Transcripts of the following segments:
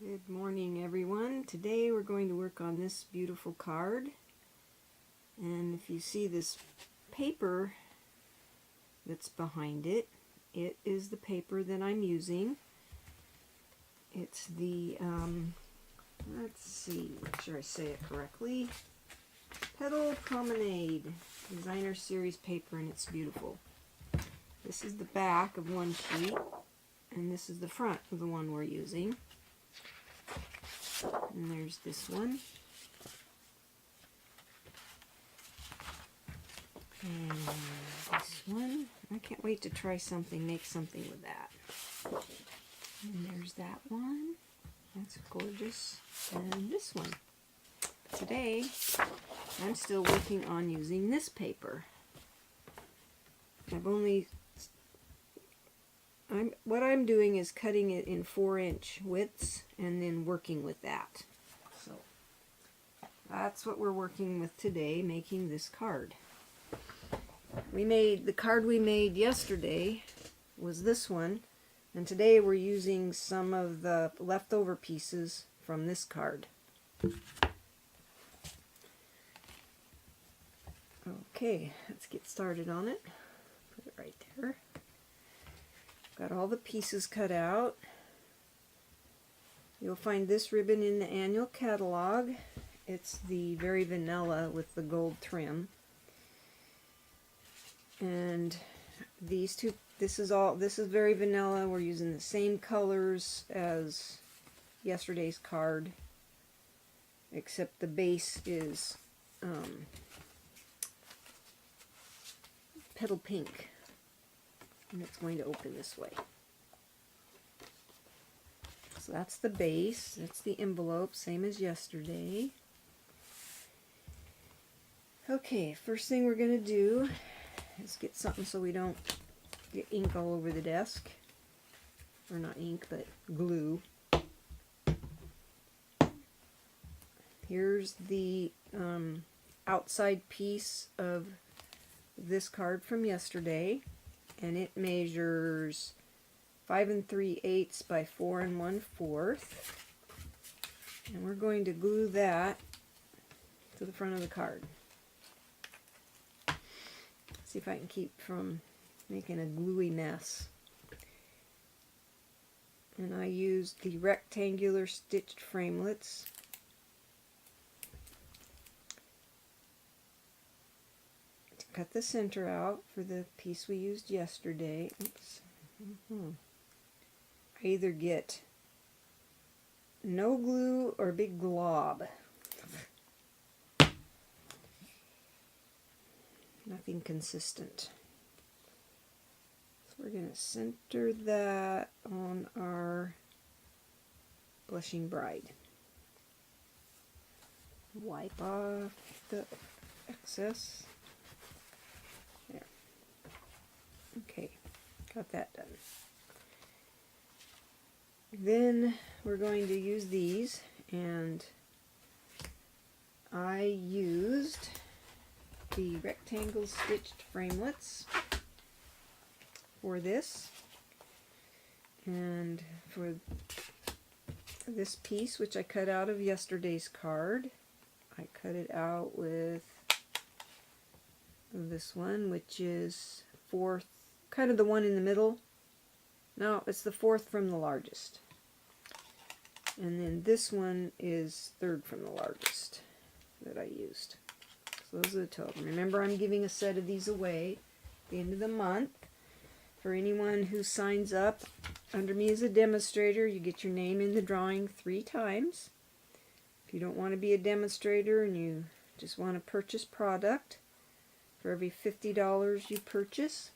Good morning, everyone. Today we're going to work on this beautiful card, and if you see this paper that's behind it, it is the paper that I'm using. It's the let's see, make sure I say it correctly, Petal Promenade Designer Series paper, and it's beautiful. This is the back of one sheet, and this is the front of the one we're using. And there's this one. And this one. I can't wait to try something, make something with that. And there's that one. That's gorgeous. And this one. Today, I'm still working on using this paper. What I'm doing is cutting it in 4-inch widths and then working with that. So that's what we're working with today, making this card. The card we made yesterday was this one, and today we're using some of the leftover pieces from this card. Okay, let's get started on it. Put it right there. Got all the pieces cut out. You'll find this ribbon in the annual catalog. It's the very vanilla with the gold trim. And these two, this is very vanilla. We're using the same colors as yesterday's card, except the base is petal pink. And it's going to open this way. So that's the base. That's the envelope, same as yesterday. Okay, first thing we're going to do is get something so we don't get ink all over the desk. Or not ink, but glue. Here's the outside piece of this card from yesterday. And it measures 5 3/8 by 4 1/4. And we're going to glue that to the front of the card. See if I can keep from making a gluey mess. And I used the rectangular stitched framelits. Cut the center out for the piece we used yesterday. Oops. I either get no glue or a big glob. Nothing consistent. So we're going to center that on our blushing bride. Wipe off the excess. Okay, got that done. Then we're going to use these, and I used the rectangle stitched framelits for this, and for this piece, which I cut out of yesterday's card, I cut it out with this one, which is 4th, kind of the one in the middle. No, it's the 4th from the largest. And then this one is 3rd from the largest that I used. So those are the total. Remember, I'm giving a set of these away at the end of the month. For anyone who signs up under me as a demonstrator, you get your name in the drawing 3 times. If you don't want to be a demonstrator and you just want to purchase product, for every $50 you purchase,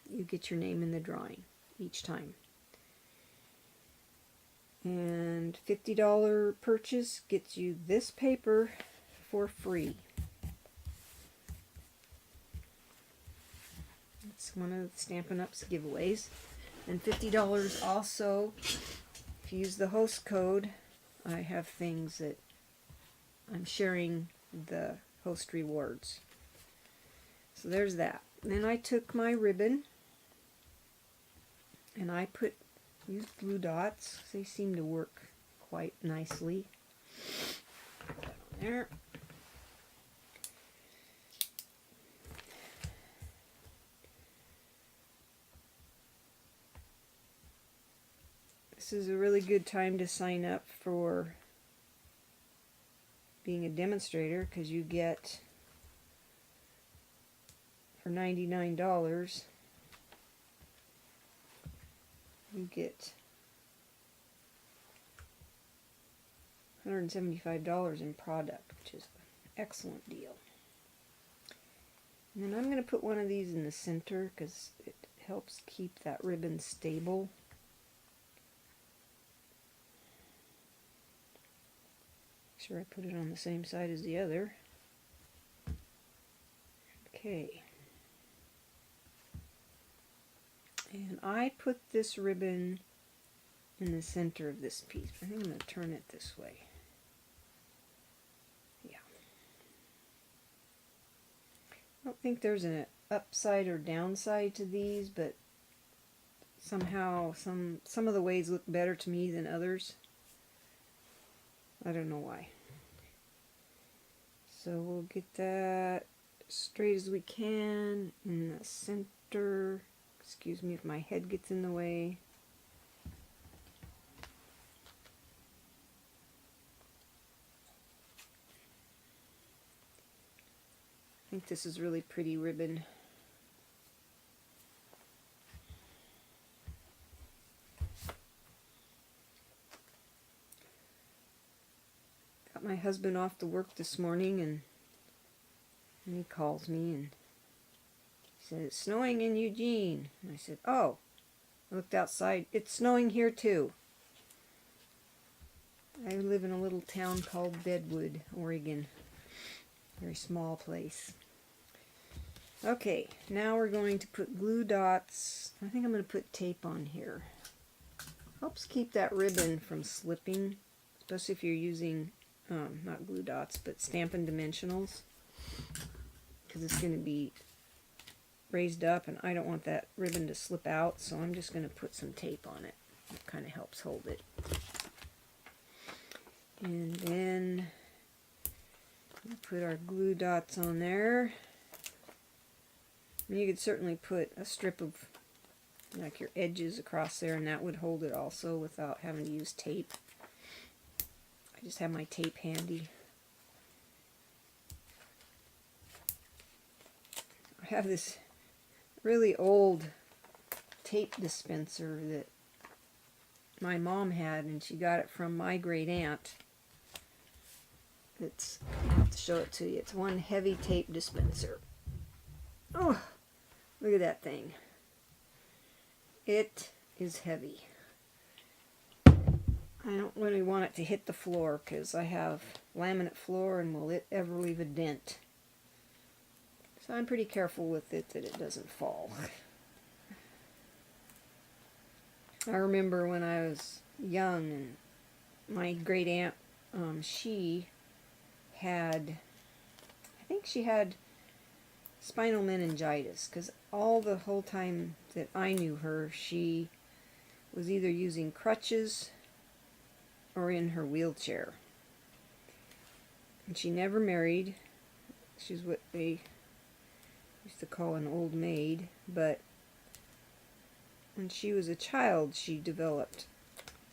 you get your name in the drawing each time. And $50 purchase gets you this paper for free. It's one of the Stampin' Up's giveaways. And $50 also, if you use the host code, I have things that I'm sharing the host rewards. So there's that. Then I took my ribbon and I put Used glue dots. They seem to work quite nicely. Put that on there. This is a really good time to sign up for being a demonstrator, because you get, for $99, you get $175 in product, which is an excellent deal. And then I'm going to put one of these in the center because it helps keep that ribbon stable. Make sure I put it on the same side as the other. Okay. And I put this ribbon in the center of this piece. I think I'm going to turn it this way. Yeah. I don't think there's an upside or downside to these, but somehow some of the ways look better to me than others. I don't know why. So we'll get that straight as we can in the center. Excuse me if my head gets in the way. I think this is really pretty ribbon. Got my husband off to work this morning, and he calls me and he said, "It's snowing in Eugene." And I said, "Oh." I looked outside. It's snowing here too. I live in a little town called Deadwood, Oregon. Very small place. Okay, now we're going to put glue dots. I think I'm going to put tape on here. Helps keep that ribbon from slipping, especially if you're using, not glue dots, but Stampin Dimensionals, because it's going to be raised up and I don't want that ribbon to slip out, so I'm just going to put some tape on it. It kind of helps hold it. And then we'll put our glue dots on there. And you could certainly put a strip of like your edges across there, and that would hold it also without having to use tape. I just have my tape handy. I have this really old tape dispenser that my mom had, and she got it from my great aunt. I'll have to show it to you. It's one heavy tape dispenser. Oh, look at that thing. It is heavy. I don't really want it to hit the floor because I have laminate floor, and will it ever leave a dent? So I'm pretty careful with it that it doesn't fall. I remember when I was young, and my great aunt, she had, I think she had spinal meningitis, because the whole time that I knew her, she was either using crutches or in her wheelchair. And she never married. She's what they used to call an old maid, but when she was a child she developed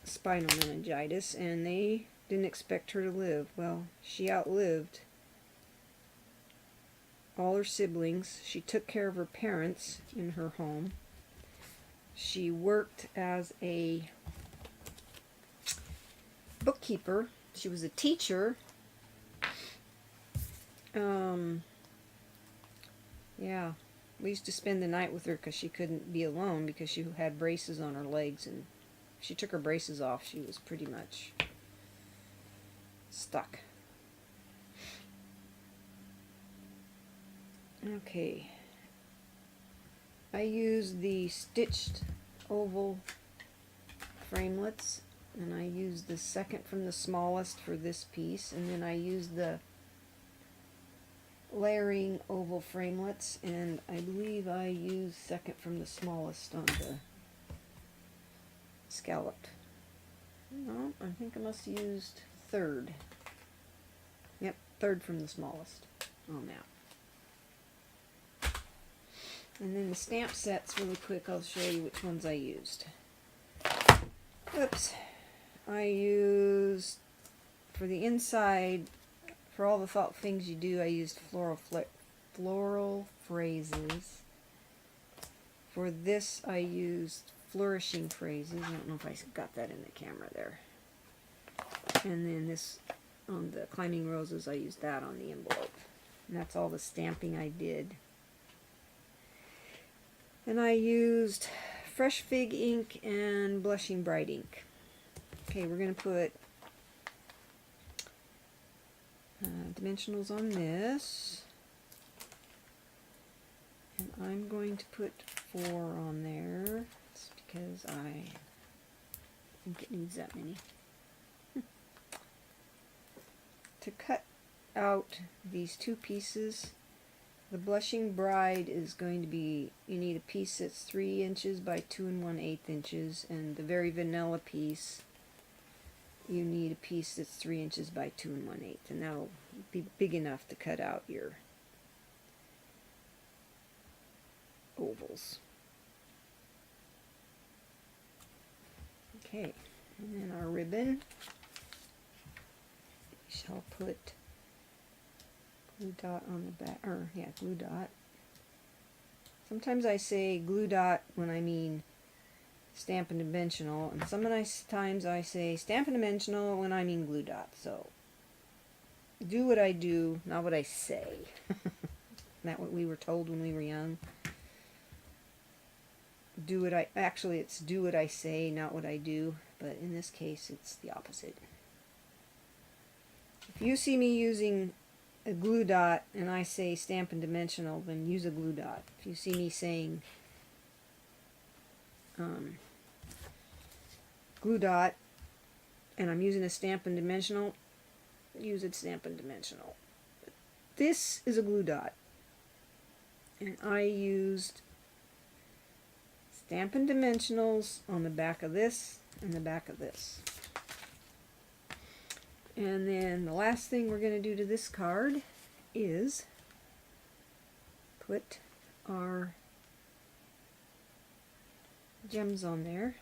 spinal meningitis, and they didn't expect her to live. Well, she outlived all her siblings. She took care of her parents in her home. She worked as a bookkeeper. She was a teacher. Yeah, we used to spend the night with her because she couldn't be alone because she had braces on her legs, and if she took her braces off, she was pretty much stuck. Okay, I use the stitched oval framelits, and I use the second from the smallest for this piece, and then I use the layering oval framelits, and I believe I use second from the smallest on the scalloped. No, I think I must have used third. Yep, third from the smallest on that. And then the stamp sets, really quick, I'll show you which ones I used. Oops. I used, for the inside, for all the thought things you do, I used floral phrases. For this, I used flourishing phrases. I don't know if I got that in the camera there. And then this, on the climbing roses, I used that on the envelope. And that's all the stamping I did. And I used Fresh Fig ink and Blushing Bright ink. Okay, we're going to put dimensionals on this. And I'm going to put 4 on there. It's because I think it needs that many. To cut out these two pieces, the Blushing Bride is going to be, you need a piece that's 3 inches by 2 1/8 inches, and the Very Vanilla piece, you need a piece that's 3 inches by 2 1/8, and that'll be big enough to cut out your ovals. Okay, and then our ribbon, we shall put glue dot on the back, or yeah, glue dot. Sometimes I say glue dot when I mean Stampin Dimensional, and sometimes I say Stampin Dimensional when I mean glue dot. So do what I do, not what I say. Isn't that what we were told when we were young? Actually it's do what I say, not what I do, but in this case it's the opposite. If you see me using a glue dot and I say Stampin Dimensional, then use a glue dot. If you see me saying glue dot and I'm using a Stampin Dimensional, use a Stampin Dimensional. This is a glue dot, and I used Stampin Dimensionals on the back of this and the back of this. And then the last thing we're going to do to this card is put our gems on there.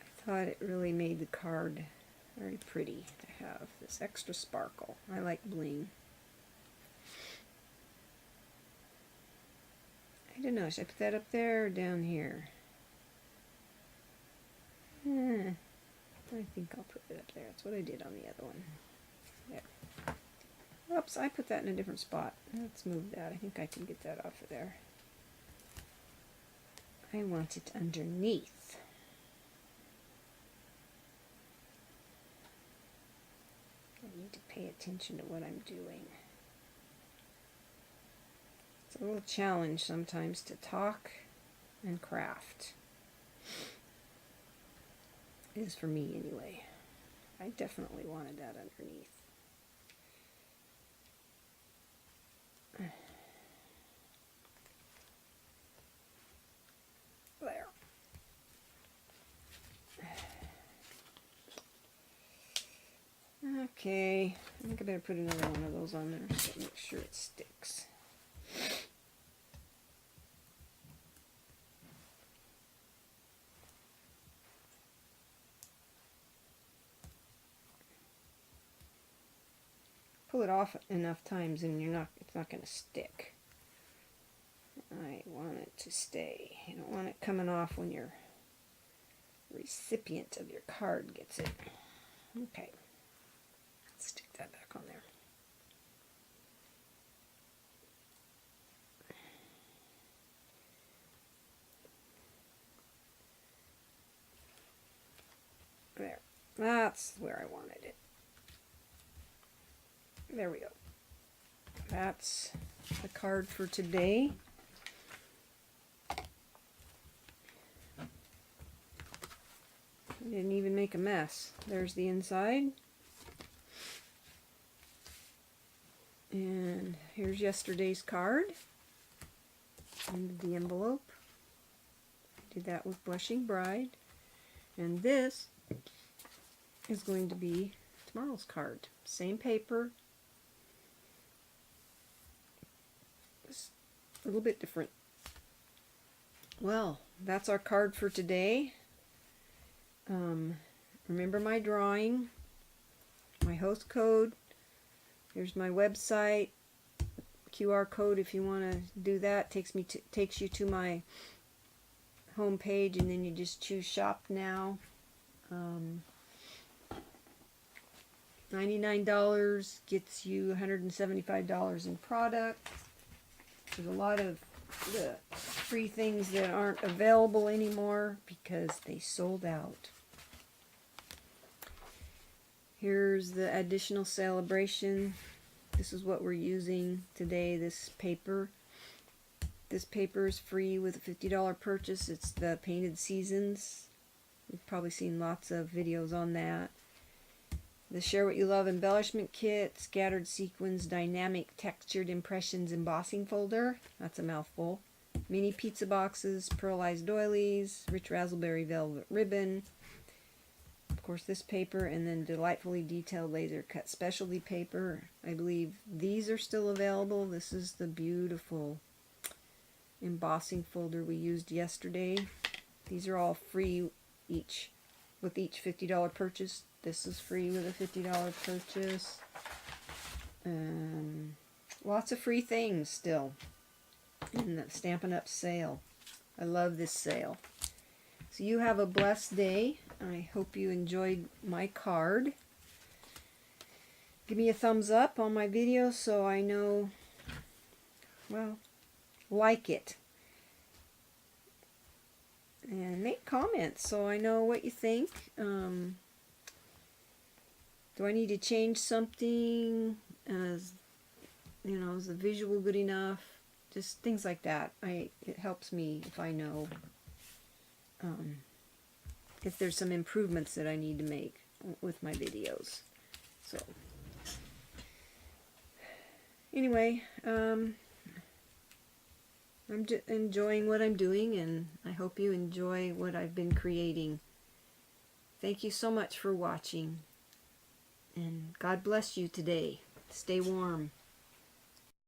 I thought it really made the card very pretty to have this extra sparkle. I like bling. I don't know, should I put that up there or down here? I think I'll put it up there. That's what I did on the other one. There. Oops, I put that in a different spot. Let's move that. I think I can get that off of there. I want it underneath. I need to pay attention to what I'm doing. It's a little challenge sometimes to talk and craft. It is for me anyway. I definitely wanted that underneath. There. Okay, I think I better put another one of those on there so make sure it sticks. Pull it off enough times and it's not going to stick. I want it to stay. You don't want it coming off when your recipient of your card gets it. Okay. Let's stick that back on there. There. That's where I wanted it. There we go. That's the card for today. I didn't even make a mess. There's the inside. And here's yesterday's card. into the envelope. Did that with Blushing Bride. And this is going to be tomorrow's card. Same paper. Just a little bit different. Well, that's our card for today. Remember my drawing, my host code. Here's my website. QR code if you want to do that. Takes you to my home page, and then you just choose shop now. $99 gets you $175 in product. There's a lot of free things that aren't available anymore because they sold out. Here's the additional celebration. This is what we're using today, this paper. This paper is free with a $50 purchase. It's the Painted Seasons. You've probably seen lots of videos on that. The Share What You Love Embellishment Kit, Scattered Sequins Dynamic Textured Impressions Embossing Folder. That's a mouthful. Mini Pizza Boxes, Pearlized Doilies, Rich Razzleberry Velvet Ribbon. Of course, this paper, and then Delightfully Detailed Laser Cut Specialty Paper. I believe these are still available. This is the beautiful embossing folder we used yesterday. These are all free with each $50 purchase. This is free with a $50 purchase. Lots of free things still in the Stampin' Up sale. I love this sale. So you have a blessed day. I hope you enjoyed my card. Give me a thumbs up on my video so I know, well, like it. And make comments so I know what you think. Do I need to change something? Is the visual good enough? Just things like that. It helps me if I know if there's some improvements that I need to make with my videos. So anyway, I'm just enjoying what I'm doing, and I hope you enjoy what I've been creating. Thank you so much for watching, and God bless you today. Stay warm.